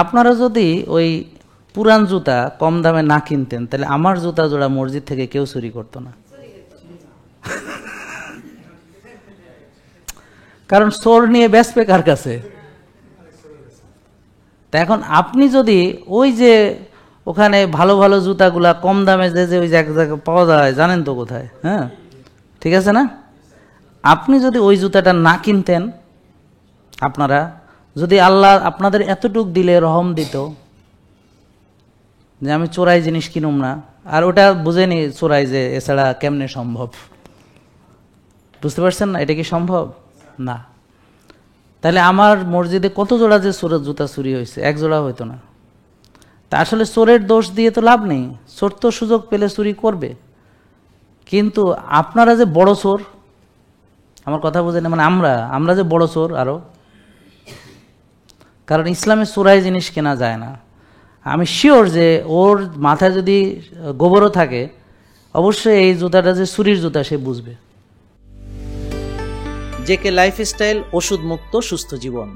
আপনারা যদি ওই পুরান জুতা কম দামে না কিনতেন তাহলে আমার জুতা জোড়া মসজিদ থেকে কেউ চুরি করতো না। কারণ চোর নিয়ে বেচবে কার কাছে? তা এখন আপনি যদি ওই যে ওখানে ভালো ভালো জুতাগুলা কম দামে যে ওই জায়গায় পাওয়া যায়, জানেন তো কোথায়, হ্যাঁ ঠিক আছে না, আপনি যদি ওই জুতাটা না কিনতেন, আপনারা যদি আল্লাহ আপনাদের এতটুক দিলে রহম দিত যে আমি চোরাই জিনিস কিনুম না, আর ওটা বুঝেনি চোরাই যে এছাড়া কেমনে সম্ভব, বুঝতে পারছেন না এটা কি সম্ভব না, তাহলে আমার মসজিদে কত জোড়া যে চোরের জুতা চুরি হয়েছে, এক জোড়া হইতো না। তা আসলে চোরের দোষ দিয়ে তো লাভ নেই, চোর তো সুযোগ পেলে চুরি করবে, কিন্তু আপনারা যে বড় চোর, আমার কথা বুঝেন, মানে আমরা যে বড় চোর আরো, কারণ ইসলামে চোরাই জিনিস কেনা যায় না। আমি শিওর যে ওর মাথায় যদি গোবরও থাকে অবশ্যই এই জুতাটা যে চুরির জুতা সে বুঝবে। জেকে লাইফস্টাইল, ওষুধ মুক্ত সুস্থ জীবন।